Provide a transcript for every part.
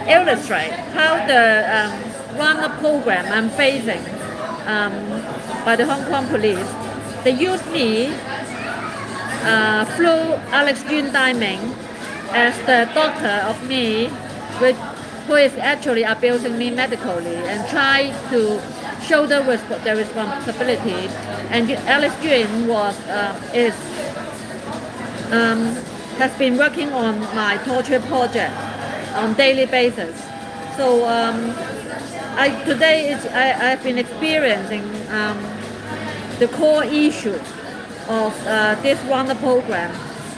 illustrate how the run-up program I'm facing by the Hong Kong police. They used me through Alex Yun Daiming as the doctor of me, which, who is actually abusing me medically and try to shoulder the responsibility. And Alex Yun has been working on my torture project on daily basis. So I've been experiencing the core issue of this Rwanda program.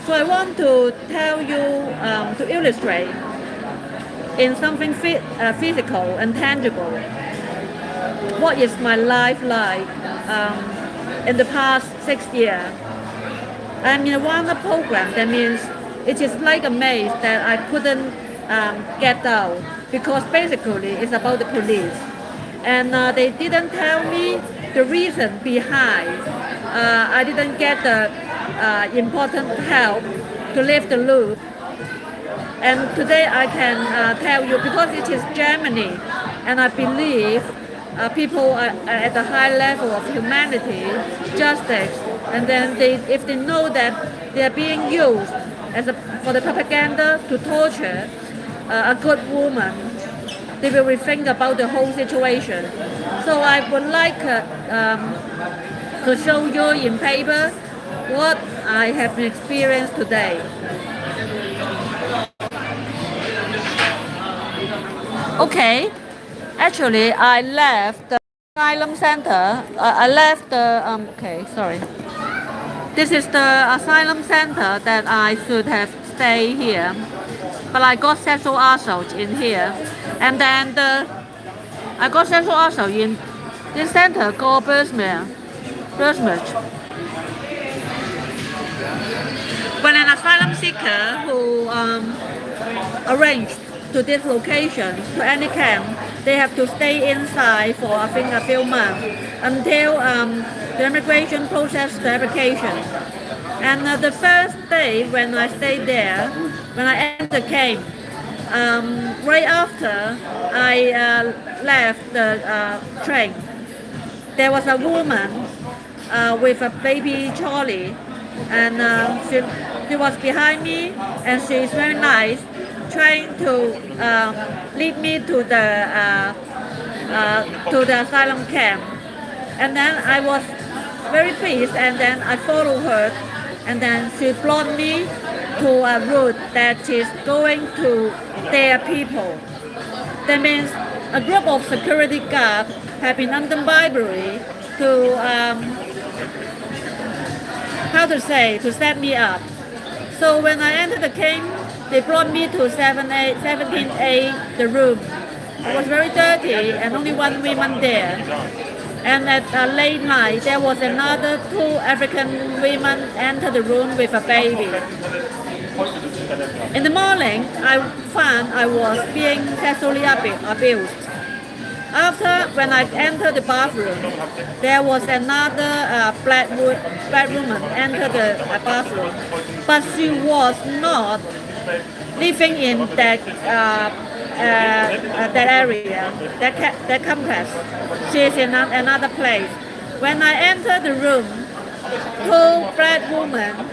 So I want to tell you, to illustrate in something physical and tangible, what is my life like in the past 6 years. I'm in a Rwanda program. That means it is like a maze that I couldn't get out, because basically it's about the police. And they didn't tell me the reason behind. I didn't get the important help to lift the loop. And today I can tell you, because it is Germany, and I believe people are at a high level of humanity, justice, and then if they know that they are being used for the propaganda to torture a good woman, they will rethink about the whole situation. So I would like to show you in paper what I have experienced today. Okay, actually I left the asylum center. I left the, okay, sorry. This is the asylum center that I should have stayed here, but I got sexual assault in here. And then I got sexual assault in this center called Bursmere. When an asylum seeker who arranged to this location, to any camp, they have to stay inside for I think a few months until the immigration process the application. And the first day when I stayed there, when I entered the camp, right after I left the train, there was a woman with a baby Charlie, and she was behind me, and she is very nice, trying to lead me to the asylum camp. And then I was very pleased, and then I followed her, and then she brought me to a route that is going to their people. That means a group of security guards have been under bribery to, to set me up. So when I entered the camp, they brought me to 17A, the room. It was very dirty and only one woman there. And at a late night, there was another 2 African women enter the room with a baby. In the morning, I found I was being sexually abused. After, when I entered the bathroom, there was another black woman entered the bathroom, but she was not living in that area, that complex. She is in another place. When I entered the room, 2 black women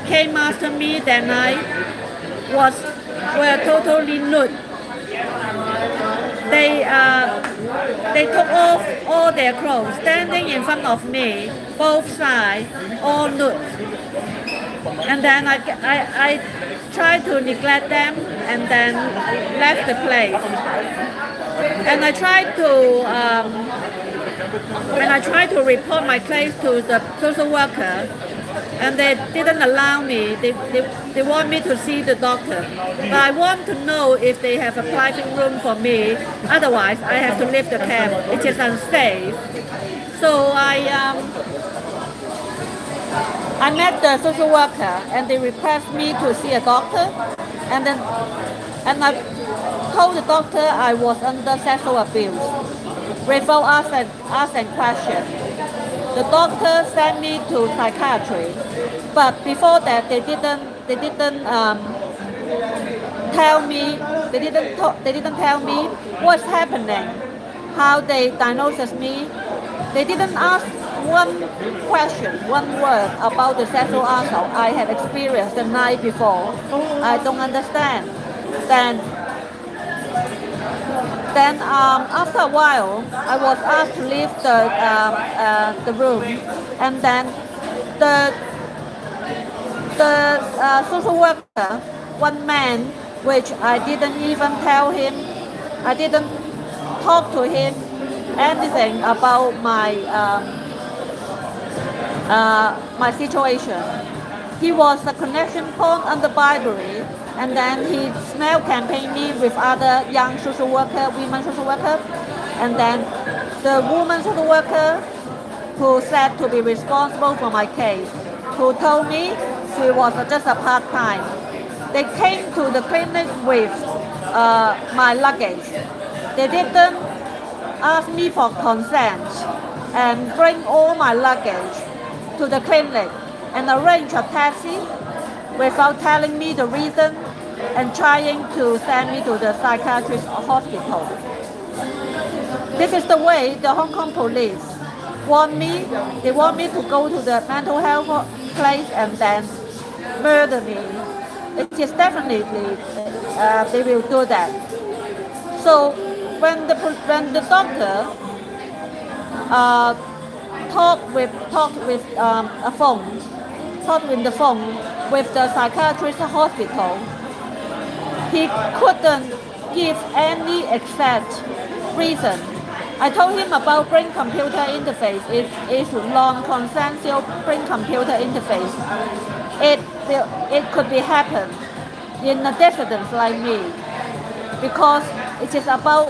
came after me that night, were totally nude. They took off all their clothes, standing in front of me, both sides, all nude. And then I tried to neglect them and then left the place. And I tried to report my case to the social worker, and they didn't allow me. They want me to see the doctor, but I want to know if they have a private room for me. Otherwise, I have to leave the camp. It is unsafe. So I met the social worker, and they requested me to see a doctor, and I told the doctor I was under sexual abuse without asking questions. The doctor sent me to psychiatry, but before that they didn't tell me They didn't tell me what's happening, how they diagnosed me. They didn't ask one question, one word about the sexual assault I had experienced the night before. I don't understand. Then after a while, I was asked to leave the room, and then the social worker, one man, which I didn't even tell him, I didn't talk to him anything about my situation. He was the connection point on the Bible, and then he smell campaigned me with other young social worker, women social worker, and then the woman social worker who said to be responsible for my case, who told me she was just a part-time. They came to the clinic with my luggage. They didn't ask me for consent and bring all my luggage to the clinic and arrange a taxi without telling me the reason and trying to send me to the psychiatrist hospital. This is the way the Hong Kong police want me. They want me to go to the mental health place and then murder me. It is definitely they will do that. So when the doctor talked with the phone with the psychiatrist hospital, he couldn't give any exact reason. I told him about brain-computer interface. It's non-consensual brain-computer interface. It could be happen in a dissident like me, because it is about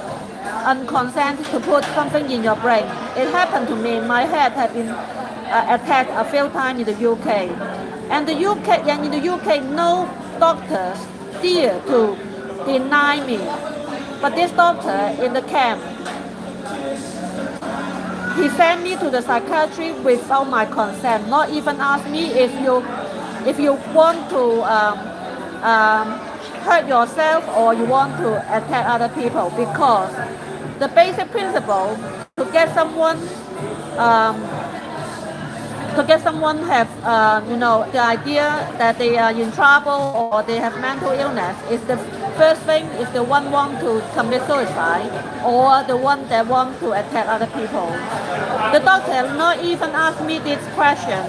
unconsent to put something in your brain. It happened to me. My head had been attacked a few times in the UK, and in the UK, no doctors dare to deny me. But this doctor in the camp, he sent me to the psychiatry without my consent. Not even ask me if you want to hurt yourself or you want to attack other people, because the basic principle to get someone have the idea that they are in trouble or they have mental illness is the first thing is the one want to commit suicide or the one that want to attack other people. The doctor not even asked me this question.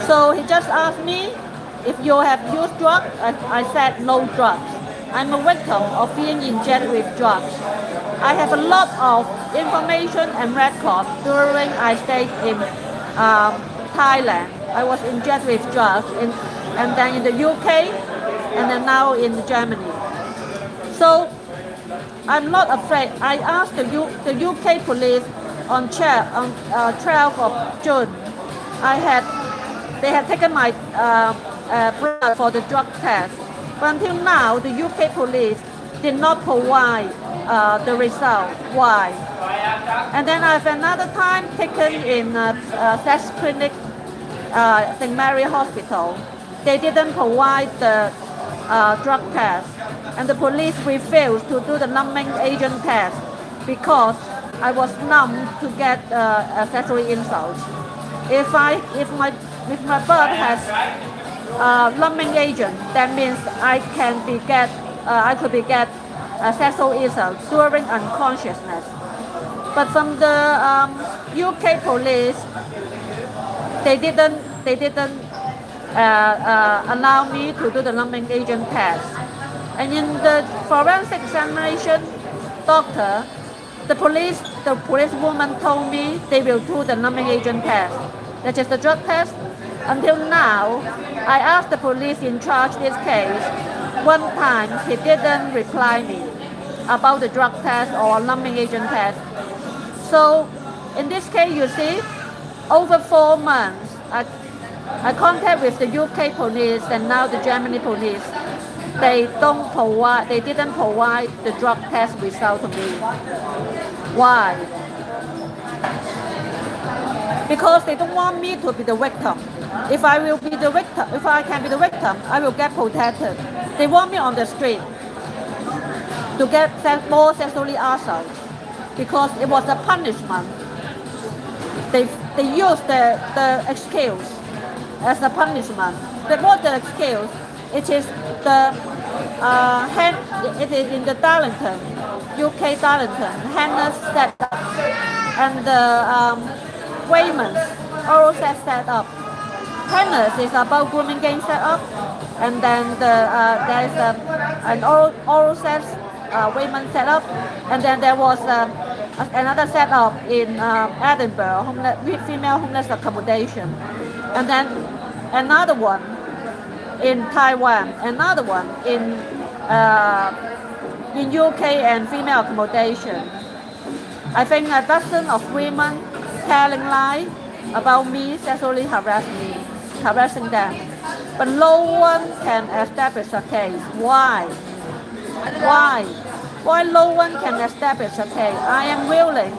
So he just asked me if you have used drugs. I said no drugs. I'm a victim of being injected with drugs. I have a lot of information and records during I stayed in Thailand. I was injected with drugs and then in the UK and then now in Germany. So I'm not afraid. I asked the UK police on 12th of June. They had taken my blood for the drug test. But until now, the UK police did not provide the result. Why? And then I have another time taken in sex clinic, St. Mary Hospital. They didn't provide the drug test, and the police refused to do the numbing agent test because I was numb to get a sexual insult. If my blood has numbing agent, that means I could be get a sexual insult during unconsciousness. But from the UK police, they didn't allow me to do the numbing agent test. And in the forensic examination, the policewoman told me they will do the numbing agent test, that is the drug test. Until now, I asked the police in charge this case. One time, he didn't reply me about the drug test or numbing agent test. So, in this case, you see, over 4 months, I contact with the UK police and now the Germany police. They didn't provide the drug test result to me. Why? Because they don't want me to be the victim. If I can be the victim, I will get protected. They want me on the street. to get more sexually assault because it was a punishment. They used the excuse as a punishment. But what the excuse? It is the it is in the Darlington, UK Darlington, Hannah's set up, and the Wayman's oral sex set up. Hannah's is about grooming game set up, and then there is an oral sex Wayman set up, and then there was another set up in Edinburgh, female homeless accommodation, and then another one in Taiwan, another one in UK and female accommodation. I think a dozen of women telling lies about me, sexually harassing them, but no one can establish a case. Why? Why no one can establish a case? I am willing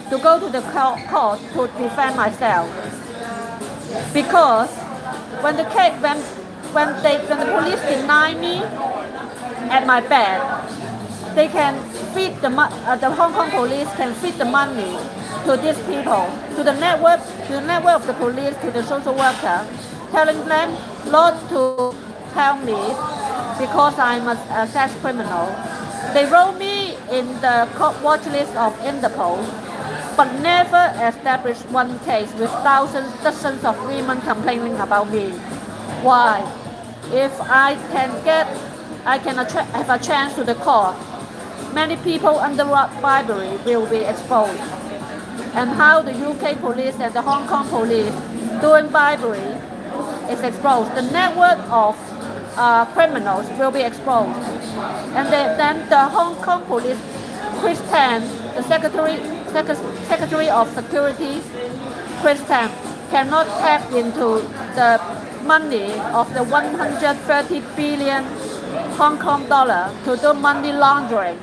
to go to the court to defend myself, because when the police deny me at my bed, they can feed the Hong Kong police can feed the money to these people, to the network of the police, to the social worker, telling them not to help me because I'm a sex criminal. They wrote me in the court watch list of Interpol, but never established one case with dozens of women complaining about me. Why? If I can have a chance to the court, many people under bribery will be exposed. And how the UK police and the Hong Kong police doing bribery is exposed. The network of criminals will be exposed. And then the Hong Kong police, Chris Tan, the Secretary of Security, Chris Tan, cannot tap into the money of the 130 billion Hong Kong dollar to do money laundering.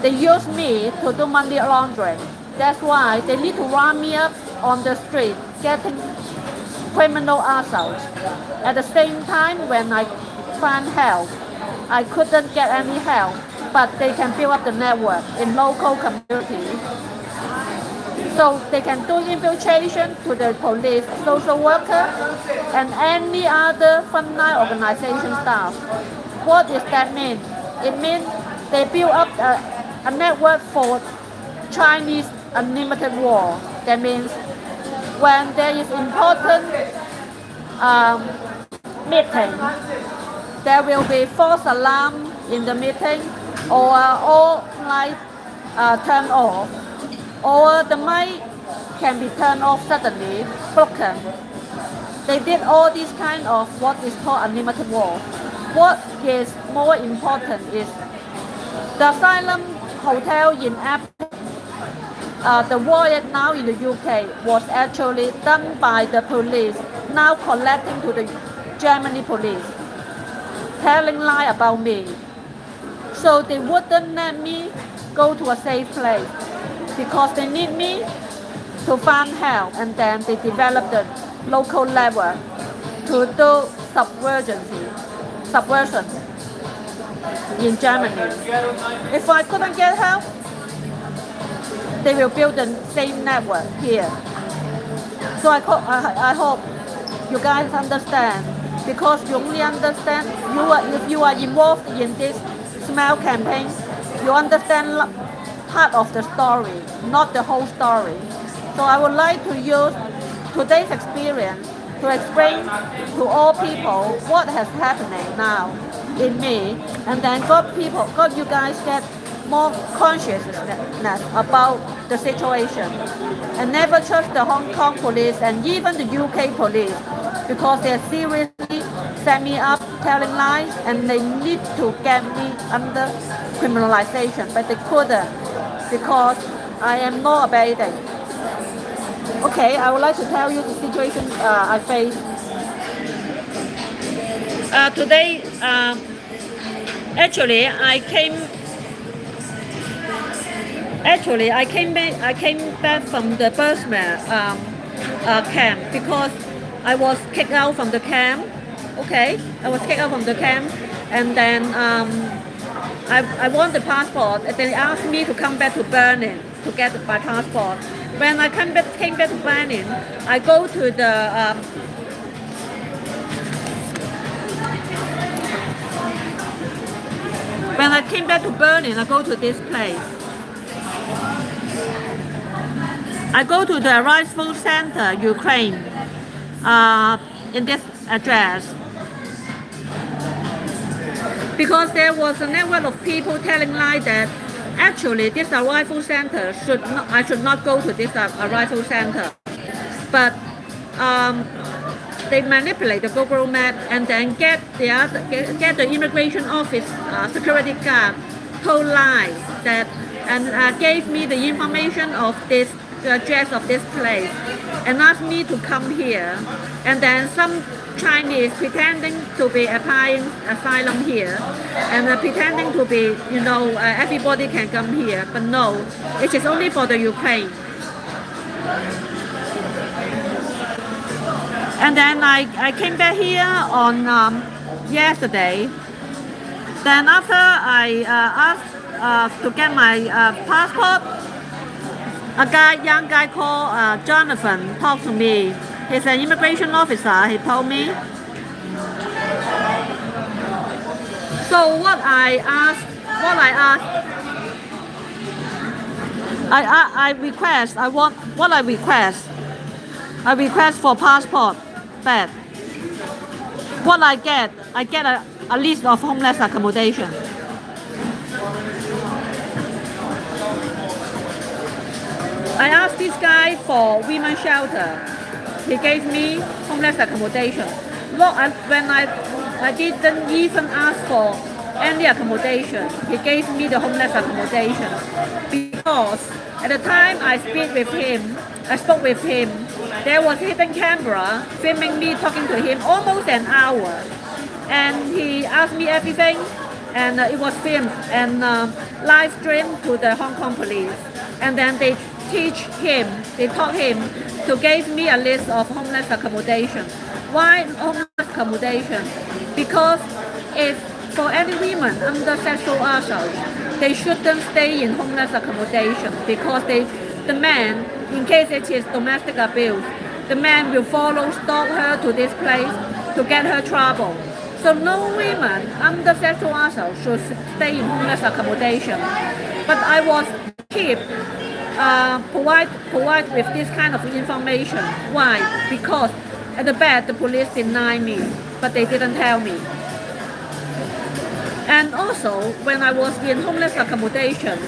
They use me to do money laundering. That's why they need to run me up on the street getting criminal assault. At the same time, when I find help, I couldn't get any help, but they can build up the network in local communities. So they can do infiltration to the police, social worker, and any other frontline organization staff. What does that mean? It means they build up a network for Chinese unlimited war. That means when there is important meeting, there will be false alarm in the meeting, or all lights turned off, or the mic can be turned off suddenly, broken. They did all these kind of what is called unlimited war. What is more important is the Asylum hotel in Apple. The war now in the UK was actually done by the police, now collecting to the Germany police, telling lies about me. So they wouldn't let me go to a safe place because they need me to find help, and then they develop the local level to do subversion in Germany. If I couldn't get help, they will build the same network here. So I hope you guys understand, because you only understand, if you are involved in this smell campaign, you understand part of the story, not the whole story. So I would like to use today's experience to explain to all people what has happening now in me, and then got you guys get more consciousness about the situation, and never trust the Hong Kong police and even the UK police, because they seriously set me up telling lies, and they need to get me under criminalization, but they couldn't because I am not abating. Okay, I would like to tell you the situation I faced. Today, actually, I came back from the policeman camp because I was kicked out from the camp. Okay, I was kicked out from the camp, and then I want the passport, and they asked me to come back to Berlin to get my passport. When I came back to Berlin, I go to the when I came back to Berlin, I go to this place. I go to the Arrival Center, Ukraine, in this address. Because there was a network of people telling like that actually this arrival center I should not go to this arrival center. But they manipulate the Google map and then get the immigration office security guard told lies that and gave me the information of the address of this place and asked me to come here. And then some Chinese pretending to be applying asylum here and pretending to be, everybody can come here, but no, it is only for the Ukraine. And then I came back here on yesterday. Then after I asked to get my passport, a young guy called Jonathan talked to me. He's an immigration officer, he told me. So I request for passport back. What I get a list of homeless accommodation. I asked this guy for women's shelter. He gave me homeless accommodation. Look, when I didn't even ask for any accommodation, he gave me the homeless accommodation. Because at the time I spoke with him, there was a hidden camera filming me talking to him almost an hour. And he asked me everything, and it was filmed and live streamed to the Hong Kong police. And then they taught him to give me a list of homeless accommodation. Why homeless accommodation? Because if for any women under sexual assault, they shouldn't stay in homeless accommodation because the man, in case it is domestic abuse, the man will stalk her to this place to get her trouble. So no women under sexual assault should stay in homeless accommodation. But I was provide with this kind of information. Why? Because at the back the police denied me, but they didn't tell me. And also when I was in homeless accommodation,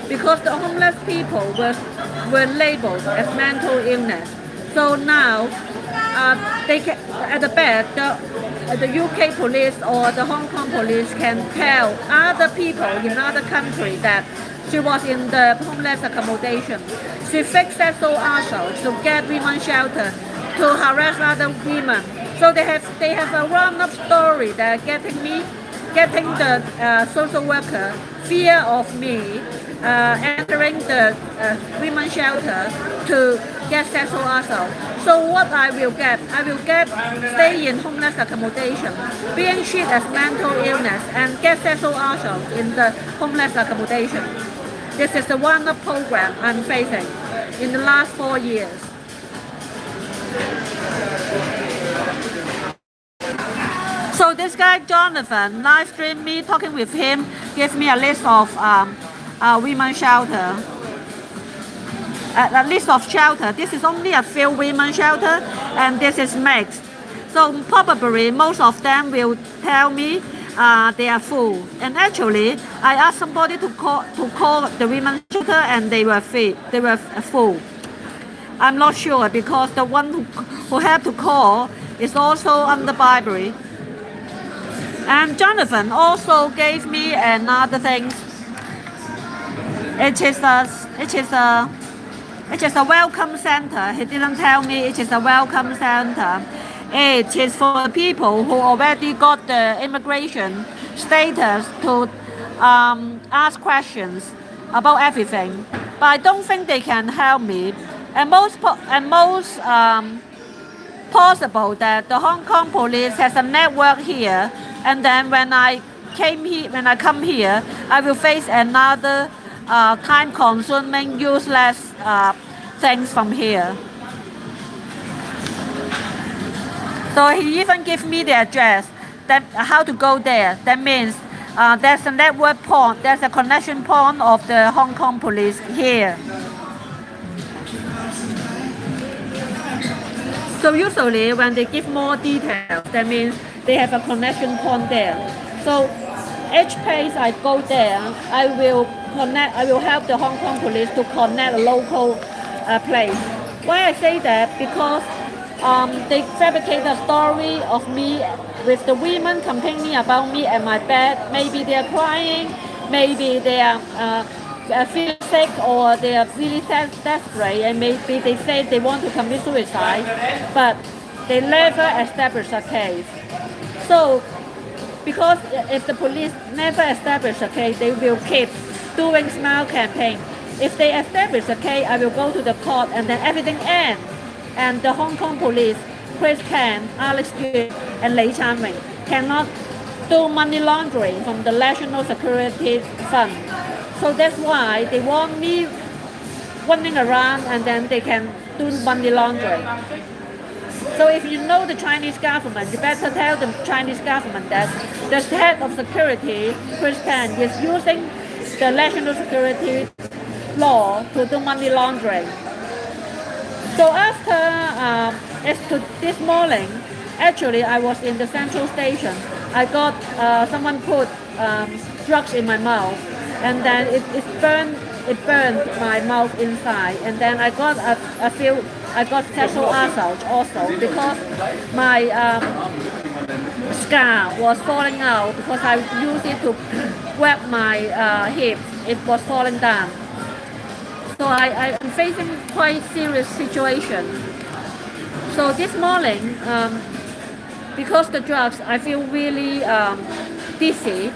because the homeless people were labeled as mental illness. So now at the back the UK police or the Hong Kong police can tell other people in other countries that she was in the homeless accommodation. She faked sexual assault to get women's shelter, to harass other women. So they have a run-up story that getting the social worker fear of me entering the women's shelter to get sexual assault. So what I will get stay in homeless accommodation, being treated as mental illness, and get sexual assault in the homeless accommodation. This is the one-up program I'm facing in the last 4 years. So this guy Jonathan live streamed me talking with him, gave me a list of women's shelter. A list of shelter. This is only a few women's shelter, and this is mixed. So probably most of them will tell me they are full. And actually, I asked somebody to call the women's shelter, and they were full. I'm not sure because the one who had to call is also under bribery. And Jonathan also gave me another thing. It is a welcome center. He didn't tell me it is a welcome center. It is for people who already got the immigration status to ask questions about everything. But I don't think they can help me. And most possible that the Hong Kong police has a network here. And then when I come here, I will face another time-consuming, useless things from here. So he even gave me the address, that how to go there. That means there's a network point, there's a connection point of the Hong Kong police here. So usually when they give more details, that means they have a connection point there. So each place I go there, I will help the Hong Kong police to connect a local place. Why I say that? Because they fabricate a story of me with the women complaining about me and my bed. Maybe they are crying, maybe they are feel sick, or they are really desperate, and maybe they say they want to commit suicide, but they never establish a case. So, because if the police never establish a case, they will keep doing smile campaign. If they establish a case, I will go to the court, and then everything ends. And the Hong Kong police, Chris Tan, Alex Yu, and Lei Chanwing cannot do money laundering from the National Security Fund. So that's why they want me running around, and then they can do money laundering. So if you know the Chinese government, you better tell the Chinese government that the head of security, Chris Tan, is using the national security law to do money laundering. So after this morning, actually I was in the central station. I got someone put drugs in my mouth, and then it burned my mouth inside, and then I got I got sexual assault also, because my scar was falling out because I used it to wrap my hip. It was falling down. So I'm facing quite serious situation. So this morning, because the drugs, I feel really dizzy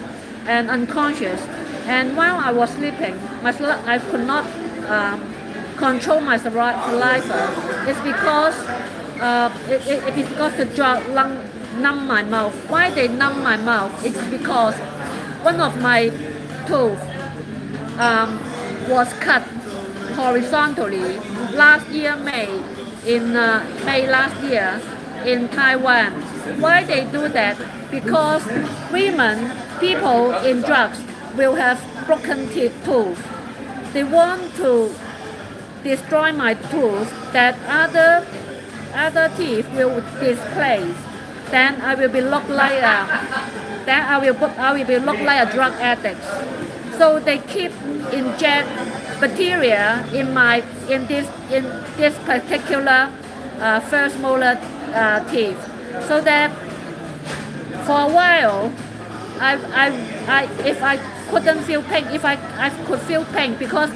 and unconscious. And while I was sleeping, I could not control my saliva. It's because the drug numb my mouth. Why they numb my mouth? It's because one of my tooth was cut horizontally last year May last year in Taiwan. Why they do that? Because people in drugs will have broken tooth. They want to destroy my tooth, that other teeth will displace. Then I will be look like a drug addict. So they keep inject bacteria in this particular first molar teeth, so that for a while if I couldn't feel pain, if I could feel pain, because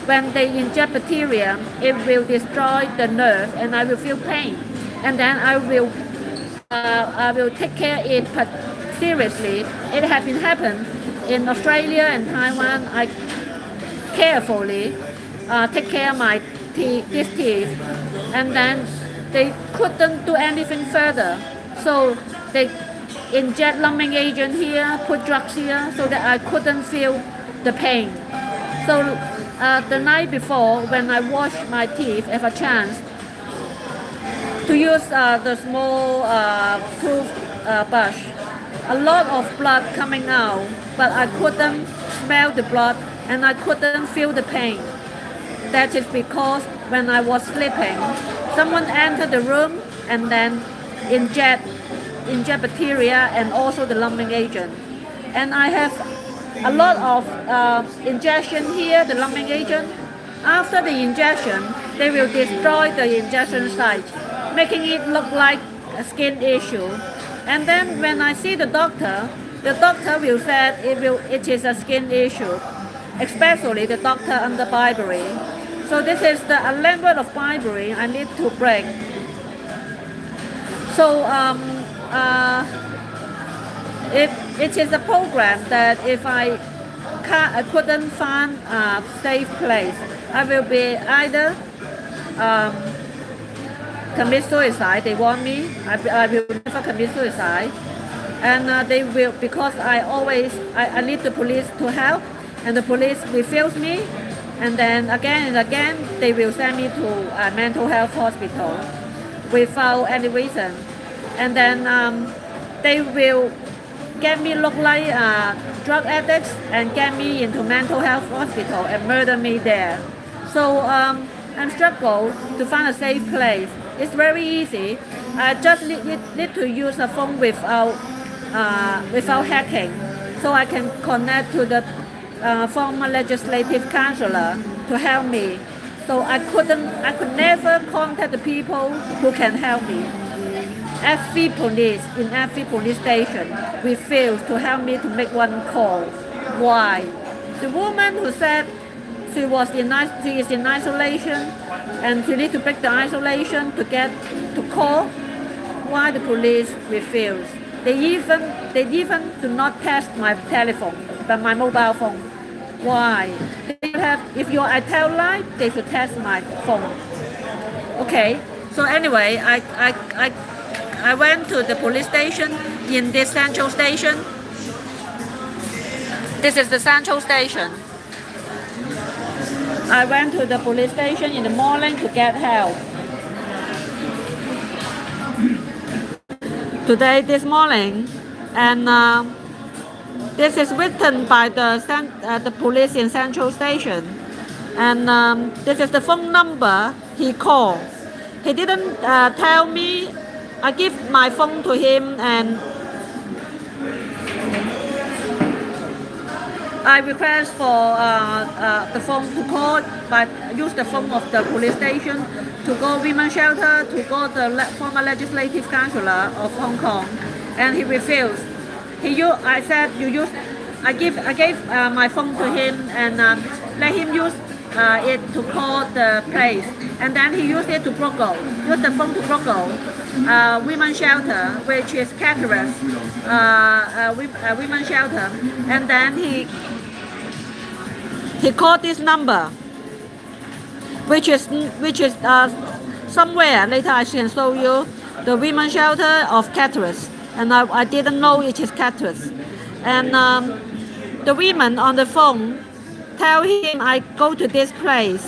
when they inject bacteria, it will destroy the nerve and I will feel pain, and then I will take care of it seriously. It has been happened in Australia and Taiwan. I carefully take care of my these teeth, and then they couldn't do anything further. So they inject numbing agent here, put drugs here, so that I couldn't feel the pain. So the night before, when I washed my teeth, I have a chance to use the small toothbrush. A lot of blood coming out, but I couldn't smell the blood and I couldn't feel the pain. That is because when I was sleeping, someone entered the room and then inject bacteria and also the numbing agent. And I have a lot of injection here, the numbing agent. After the injection, they will destroy the injection site, making it look like a skin issue. And then when I see the doctor will say it is a skin issue, especially the doctor under bribery. So this is the language of bribery I need to break. So it is a program that if I couldn't find a safe place, I will be either commit suicide. They want me. I will never commit suicide. and they will, because I need the police to help, and the police refuse me, and then again and again they will send me to a mental health hospital without any reason, and then they will get me look like drug addicts and get me into mental health hospital and murder me there. So I'm struggle to find a safe place. It's very easy. I just need to use a phone without hacking, so I can connect to the former legislative counselor to help me. So I could never contact the people who can help me. Every police in every police station refused to help me to make one call. Why? The woman who said she is in isolation and she needs to break the isolation to get to call. Why the police refuse? They even do not test my telephone, but my mobile phone. Why? If I tell lie, they should test my phone. Okay. So anyway, I went to the police station in this central station. This is the central station. I went to the police station in the morning to get help. This morning, and this is written by the police in Central Station, and this is the phone number he called. He didn't tell me. I give my phone to him, and I request for the phone to call, but use the phone of the police station to go women's shelter, to go the former legislative counselor of Hong Kong, and he refused. I gave my phone to him and let him use it to call the place, and then he used it to use the phone to Brogo, women's shelter, which is Caritas, women's shelter, and then he called this number, which is somewhere later I can show you, the women's shelter of Caritas, and I didn't know it is Caritas, and the women on the phone tell him I go to this place,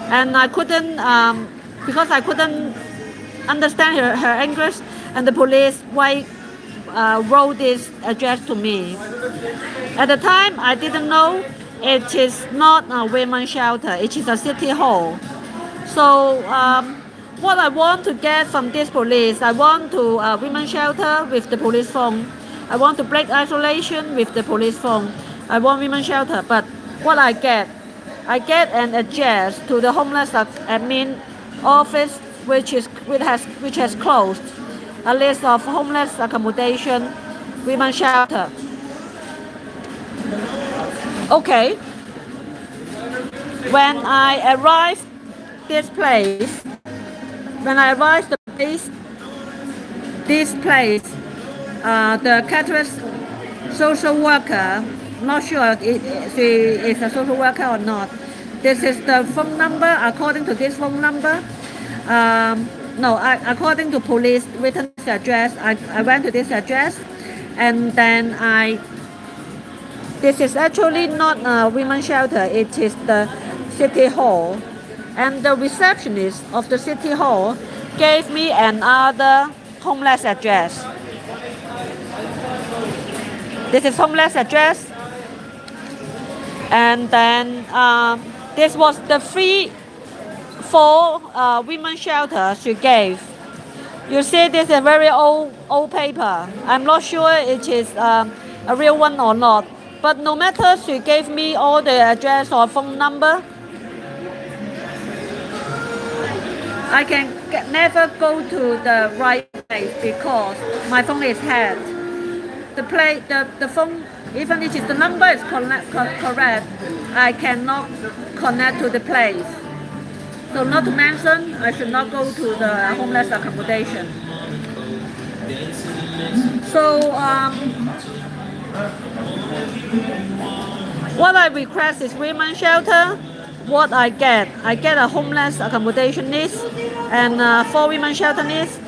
and I couldn't because I couldn't understand her English, and the police wrote this address to me. At the time I didn't know it is not a women's shelter, it is a city hall. So what I want to get from this police, I want to women's shelter with the police phone. I want to break isolation with the police phone. I want women's shelter, but what I get an address to the homeless admin office, which has closed, a list of homeless accommodation, women's shelter. Okay. When I arrived this place, the Caritas social worker, not sure if she is a social worker or not. This is the phone number. According to this phone number, according to police written address, I went to this address, and then this is actually not a women's shelter, it is the city hall, and the receptionist of the city hall gave me another homeless address. This is homeless address, and then this was the four women's shelter she gave. You see, this is a very old paper. I'm not sure it is a real one or not. But no matter, she gave me all the address or phone number, I can never go to the right place because my phone is hacked. The phone, even if the number is correct, I cannot connect to the place. So not to mention, I should not go to the homeless accommodation. So what I request is women's shelter. What I get a homeless accommodation list and 4 women's shelter lists.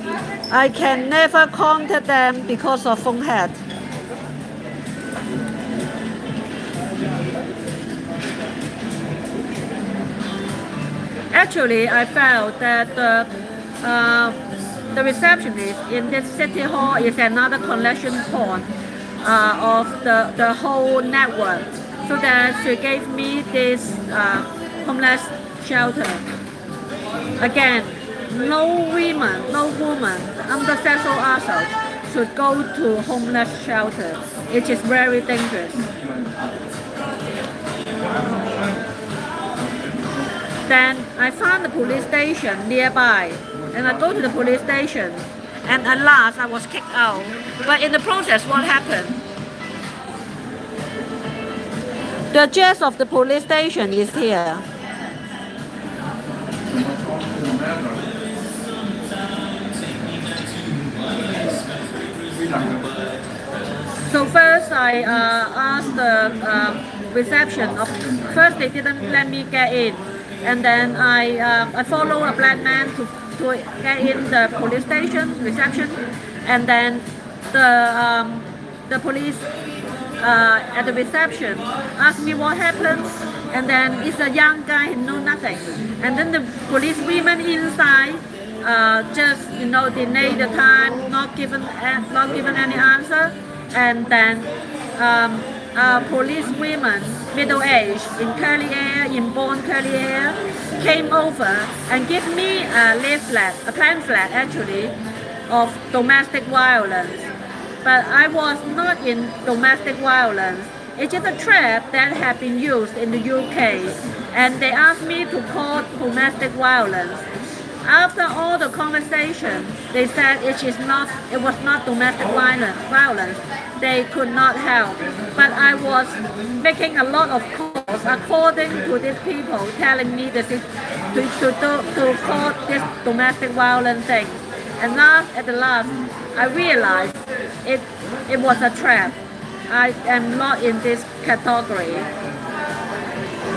I can never contact them because of phone hat. Actually, I felt that the receptionist in this city hall is another collection point of the whole network. So that she gave me this homeless shelter. Again, no woman under sexual assault should go to homeless shelter. It is very dangerous. Then I found the police station nearby, and I go to the police station, and at last I was kicked out. But in the process, what happened? The address of the police station is here. So first I asked the reception. First they didn't let me get in, and then I followed a black man to get in the police station reception, and then the police at the reception asked me what happened, and then it's a young guy who know nothing, and then the police women inside just delayed the time, not given any answer, and then police women, middle-aged, in curly hair, in blonde curly hair, came over and gave me a leaflet, a pamphlet actually, of domestic violence. But I was not in domestic violence. It is a trap that had been used in the UK, and they asked me to call domestic violence. After all the conversation, they said it was not domestic violence. They could not help. But I was making a lot of calls according to these people telling me to call this domestic violence thing. And at the last, I realized it was a trap. I am not in this category.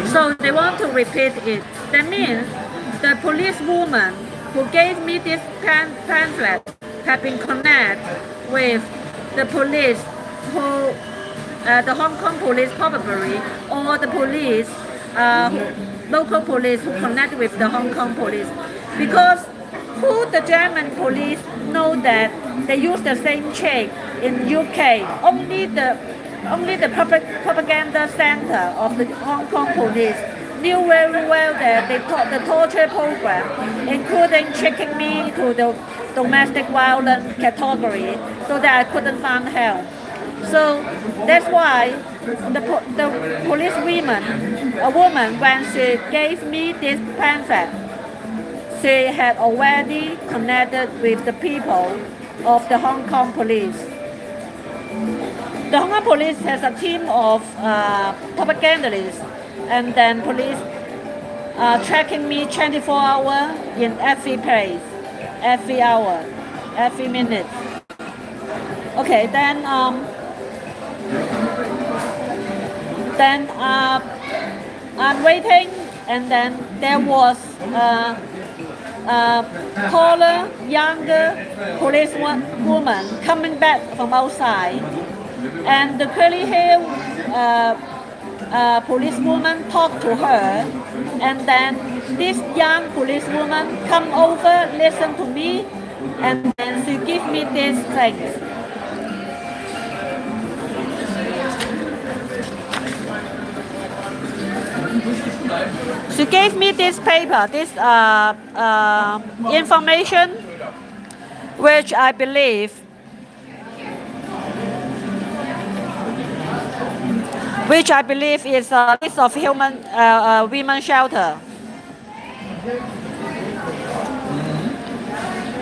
So they want to repeat it. That means the police woman who gave me this pamphlet had been connected with the police the Hong Kong police probably, or the police, local police who connect with the Hong Kong police. Because who the German police know that they use the same trick in UK. Only the propaganda center of the Hong Kong police knew very well that the torture program, including tricking me to the domestic violence category, so that I couldn't find help. So that's why the police a woman, when she gave me this pamphlet, she had already connected with the people of the Hong Kong police. The Hong Kong police has a team of propagandists, and then police tracking me 24 hours in every place, every hour, every minute. Okay, then I'm waiting, and then there was taller, younger policewoman coming back from outside, and the curly hair policewoman talked to her, and then this young policewoman come over, listen to me, and then she give me these things. She gave me this paper, this information, which I believe is a list of women shelter.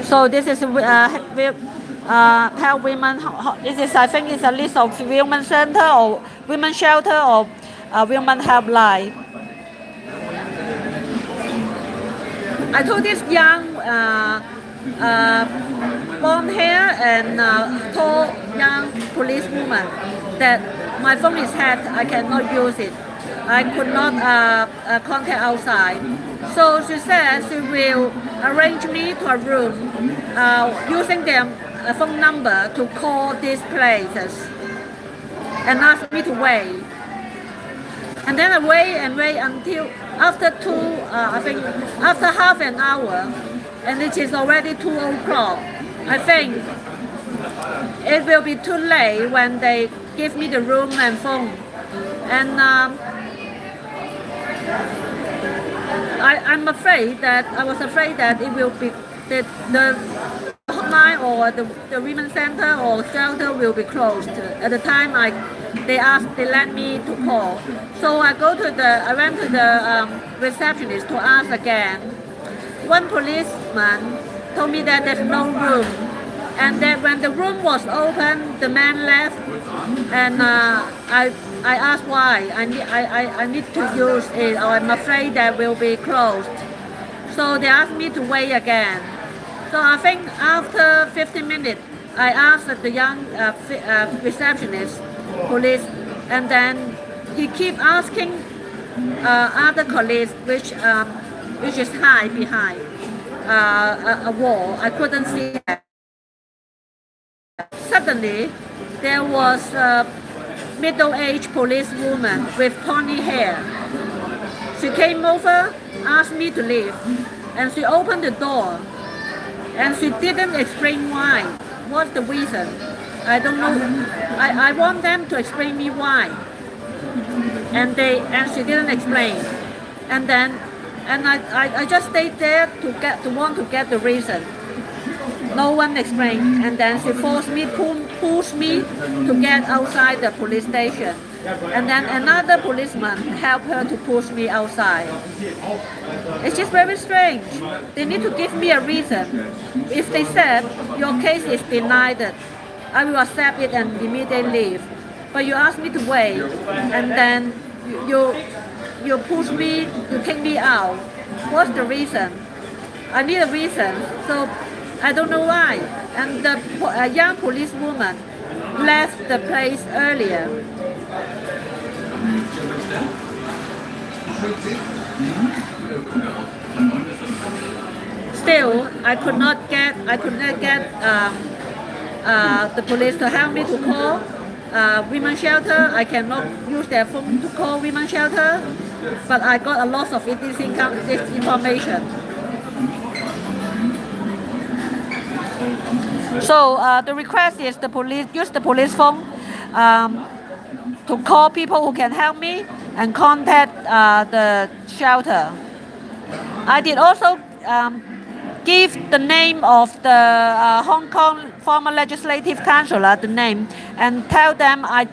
So this is help women. This is, I think, it's a list of women center or women shelter or women helpline. I told this young blonde hair and tall young policewoman that my phone is hacked, I cannot use it. I could not contact outside. So she said she will arranged me to a room using their phone number to call these places and asked me to wait. And then I wait until after I think after half an hour, and it is already 2 o'clock. I think it will be too late when they give me the room and phone. And I was afraid that it will be the hotline or the women's center or shelter will be closed. At the time they let me to call. So I went to the receptionist to ask again. One policeman told me that there's no room, and that when the room was open, the man left, and I asked why. I need to use it, or I'm afraid that will be closed. So they asked me to wait again. So I think after 15 minutes, I asked the young receptionist, police, and then he keep asking other colleagues, which is hide behind a wall. I couldn't see that. Suddenly, there was a middle-aged policewoman with pony hair. She came over, asked me to leave, and she opened the door. And she didn't explain why. What's the reason? I don't know. I want them to explain me why. And she didn't explain. And I just stayed there to want to get the reason. No one explained. And then she pushed me to get outside the police station. And then another policeman helped her to push me outside. It's just very strange. They need to give me a reason. If they said your case is denied, I will accept it and immediately leave. But you ask me to wait, and then you push me, you kick me out. What's the reason? I need a reason. So I don't know why. And the young policewoman left the place earlier. Still, I could not get the police to help me to call women's shelter. I cannot use their phone to call women's shelter, but I got a lot of this information. So the request is the police use the police phone to call people who can help me and contact the shelter. I did also give the name of the Hong Kong former legislative councillor, the name, and tell them I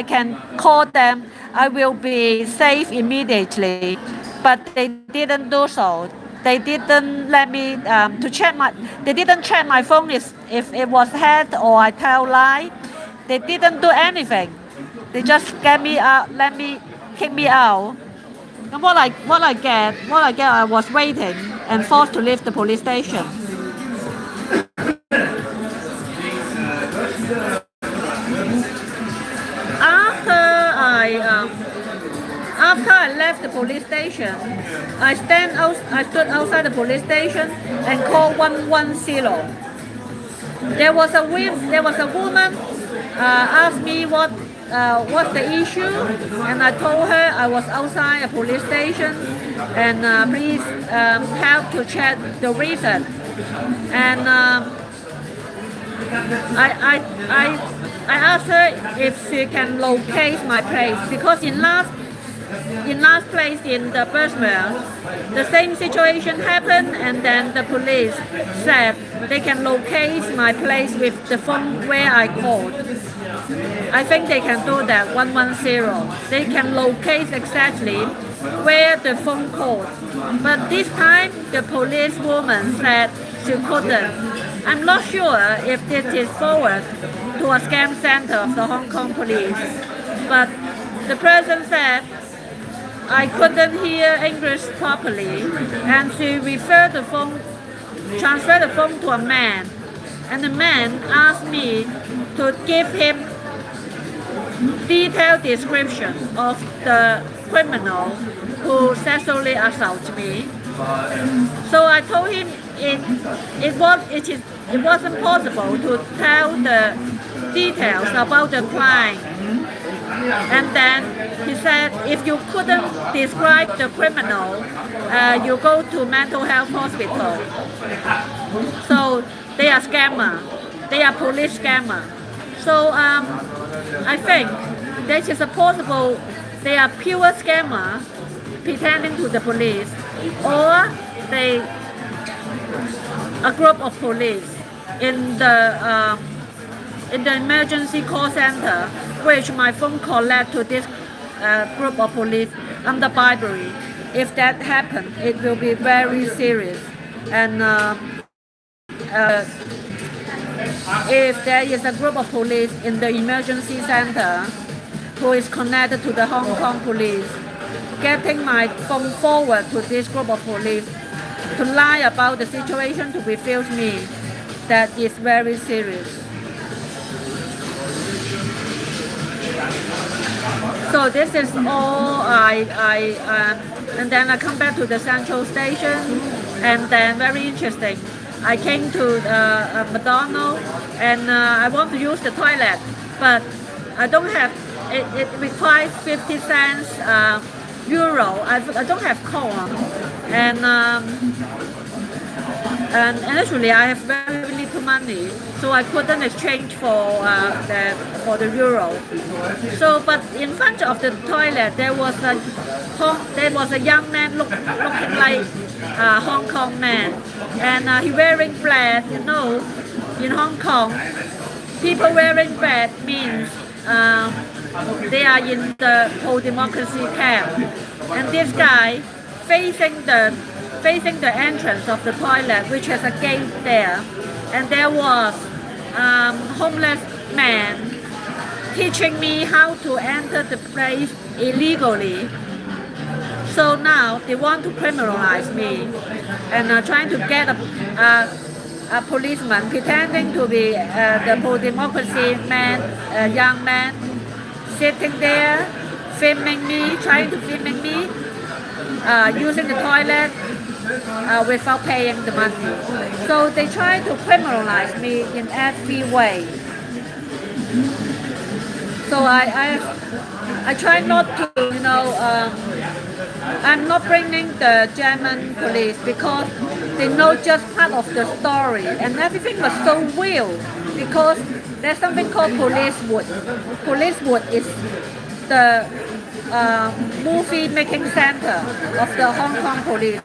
can call them. I will be safe immediately, but they didn't do so. They didn't let me to check my. They didn't check my phone if it was hacked or I tell lie. They didn't do anything. They just get me out, kick me out. And what I get, I was waiting and forced to leave the police station. After I left the police station, I stood outside the police station and called 110. There was a woman asked me what's the issue, and I told her I was outside a police station and please help to check the reason. And I asked her if she can locate my place, because in last place in the Bushmere, the same situation happened, and then the police said they can locate my place with the phone where I called. I think they can do that, 110. They can locate exactly where the phone called. But this time, the policewoman said she couldn't. I'm not sure if this is forward to a scam center of the Hong Kong police. But the person said I couldn't hear English properly, and she transferred the phone to a man. And the man asked me to give him detailed description of the criminal who sexually assaulted me. So I told him it wasn't possible to tell the details about the crime. And then he said, if you couldn't describe the criminal, you go to mental health hospital. So they are scammer. They are police scammer. So I think this is a possible, they are pure scammer pretending to the police, or they a group of police in the emergency call center, which my phone call led to this group of police under bribery. If that happens, it will be very serious. And if there is a group of police in the emergency center who is connected to the Hong Kong police, getting my phone forward to this group of police to lie about the situation to refuse me, that is very serious. So this is all and then I come back to the central station, and then very interesting, I came to McDonald's, and I want to use the toilet, but I don't have, it requires 50 cents euro. I don't have coin, and actually I have very little money, so I couldn't exchange for the euro. So, but in front of the toilet there was a young man looking like a Hong Kong man, and he wearing black. You know, in Hong Kong, people wearing black means they are in the pro-democracy camp. And this guy facing the entrance of the toilet, which has a gate there, and there was homeless man teaching me how to enter the place illegally. So now they want to criminalize me, and trying to get a policeman pretending to be the pro-democracy man, young man, sitting there filming me, trying to filming me, using the toilet without paying the money. So they try to criminalize me in every way. So I try not to, you know, I'm not bringing the German police because they know just part of the story, and everything was so real because there's something called Policewood. Policewood is the movie making center of the Hong Kong police.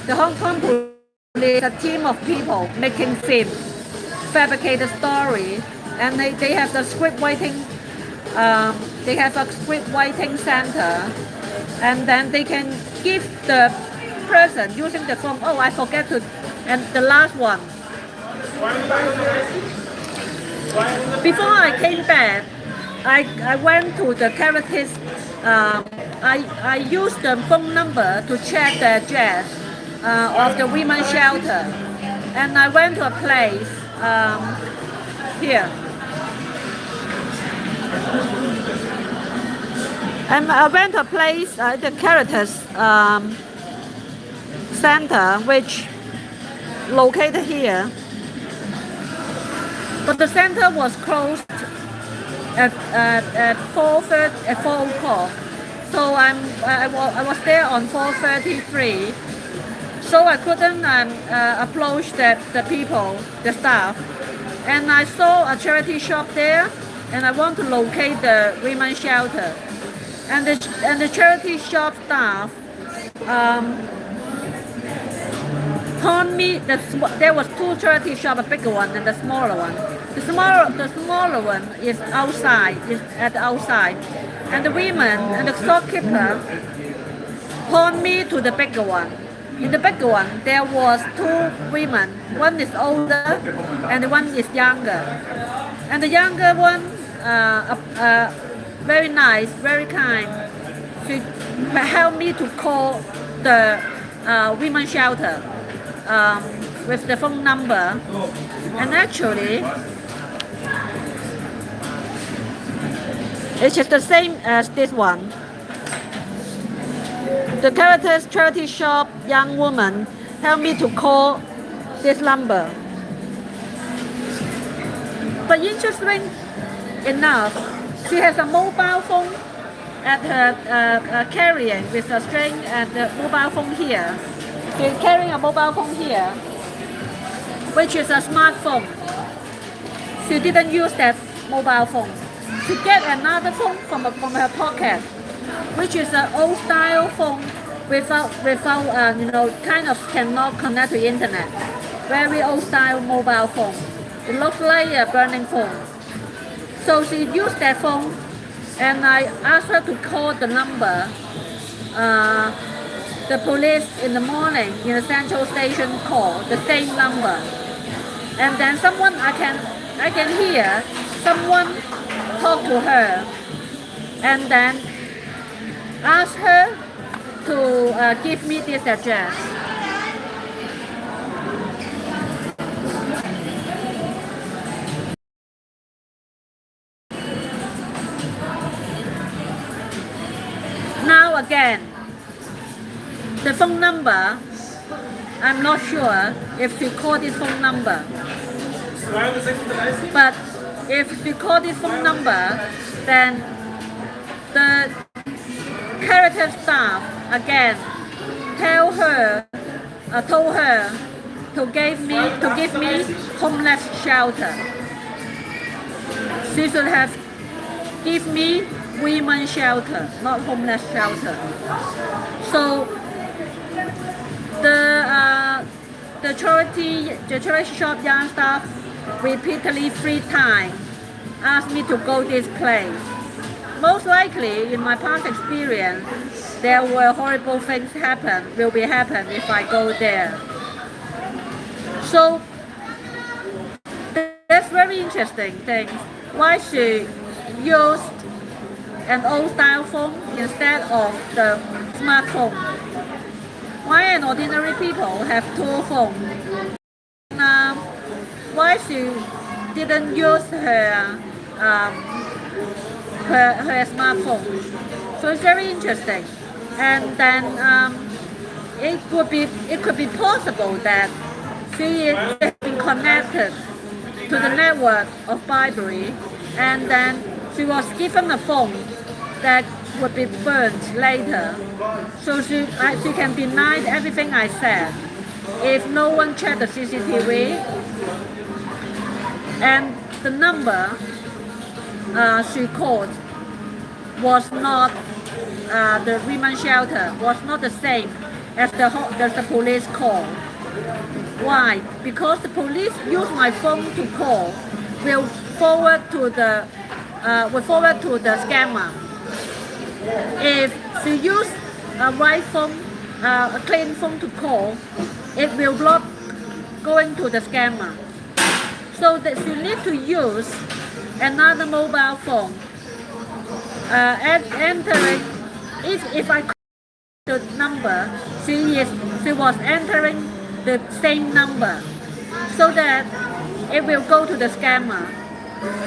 The Hong Kong police is a team of people making film, fabricated story, and they have the script writing. They have a script writing center, and then they can give the person using the phone. Oh, I forget to, and the last one. Before I came back, I went to the Caritas. I used the phone number to check the address of the women's shelter, and I went to a place here. And I went to a place, the Caritas center, which located here. But the center was closed at 4:30, at 4 o'clock. So I was there on 4:33. So I couldn't approach the people, the staff. And I saw a charity shop there, and I want to locate the women's shelter. And the charity shop staff told me that there was two charity shops, a bigger one and the smaller one. The smaller one is outside, is at the outside. And the women and the storekeeper pointed me to the bigger one. In the bigger one, there was two women. One is older and one is younger. And the younger one, very nice, very kind. She helped me to call the women's shelter with the phone number. And actually, it's just the same as this one. The Caritas charity shop young woman helped me to call this number. But interesting enough, she has a mobile phone at her carrying with a string and the mobile phone here. She's carrying a mobile phone here, which is a smartphone. She didn't use that mobile phone. She get another phone from her pocket, which is an old style phone without kind of cannot connect to internet. Very old style mobile phone. It looks like a burning phone. So she used that phone, and I asked her to call the number. The police in the morning in the central station call the same number, and then I can hear someone talk to her, and then ask her to give me this address. Now again, the phone number, I'm not sure if she called this phone number. But if she called this phone number, then the Caritas staff again told her to give me homeless shelter. She should have give me women's shelter, not homeless shelter. So the charity shop yarn staff repeatedly 3 times asked me to go this place. Most likely, in my past experience, there were horrible things will be happen if I go there. So that's very interesting thing. Why she used an old style phone instead of the smartphone? Why an ordinary people have 2 phones? Why she didn't use her smartphone? So it's very interesting. And then it could be possible that she is connected to the network of bribery, and then she was given a phone that would be burned later, so she can deny everything I said if no one checked the CCTV. And the number she called was not the women's shelter, was not the same as the police call. Why? Because the police use my phone to call, will forward to the scammer. If she use a right phone, a clean phone to call, it will block going to the scammer. So that she need to use another mobile phone. Entering, if I call the number, she was entering the same number, so that it will go to the scammer.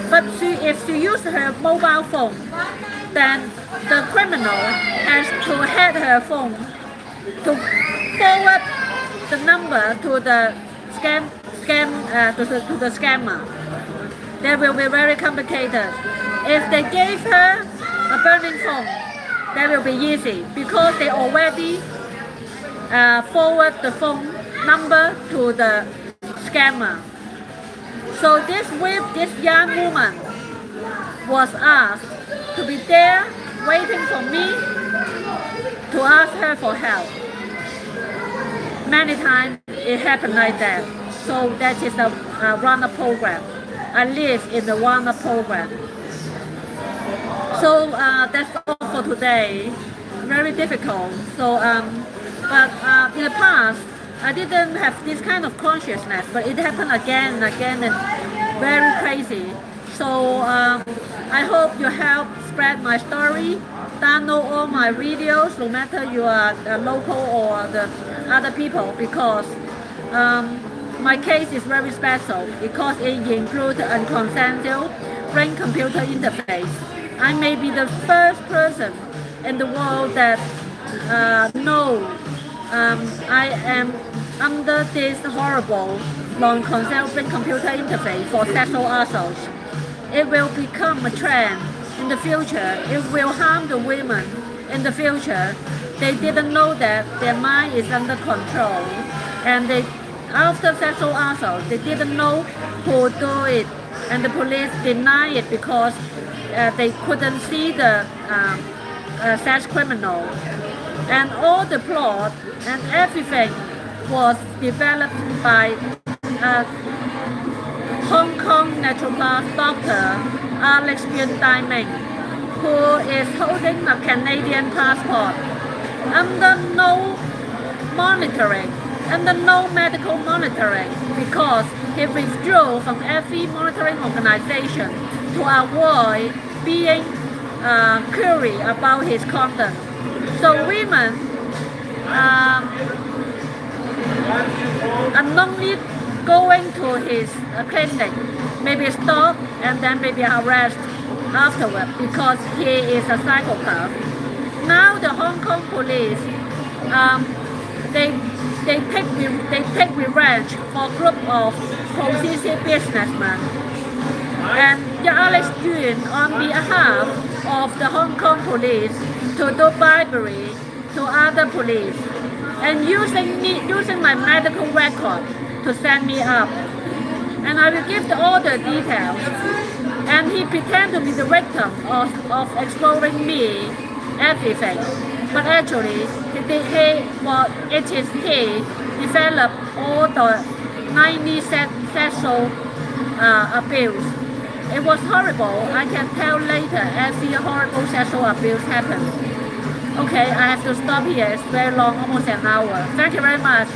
But if she uses her mobile phone, then the criminal has to hack her phone to forward the number to the to the scammer. That will be very complicated. If they gave her a burning phone, that will be easy because they already forward the phone number to the scammer. So this young woman was asked to be there waiting for me to ask her for help. Many times it happened like that. So that is a runner program. I live in the runner program. So that's all for today. Very difficult. So but in the past I didn't have this kind of consciousness, but it happened again and again, and very crazy. So I hope you help spread my story. Download all my videos, no matter you are local or the other people, because my case is very special because it includes a consensual brain computer interface. I may be the first person in the world that know I am under this horrible non-consensual computer interface for sexual assault. It will become a trend in the future. It will harm the women in the future. They didn't know that their mind is under control, and after sexual assault, they didn't know who do it, and the police deny it because they couldn't see the sex criminal. And all the plot and everything was developed by Hong Kong naturopath Dr. Eichborndamn, who is holding a Canadian passport under no monitoring, under no medical monitoring, because he withdrew from every monitoring organization to avoid being curious about his conduct. So women unknowingly going to his clinic, maybe stopped and then maybe harassed afterward because he is a psychopath. Now the Hong Kong police, they take revenge for a group of prostitute businessmen. And Alex Yun, on behalf of the Hong Kong police, to do bribery to other police and using my medical record to send me up. And I will give all the details. And he pretended to be the victim of exploring me, everything. But actually, it is he developed all the 90 sexual abuse. It was horrible. I can tell later every horrible sexual abuse happened. Okay, I have to stop here. It's very long, almost an hour. Thank you very much.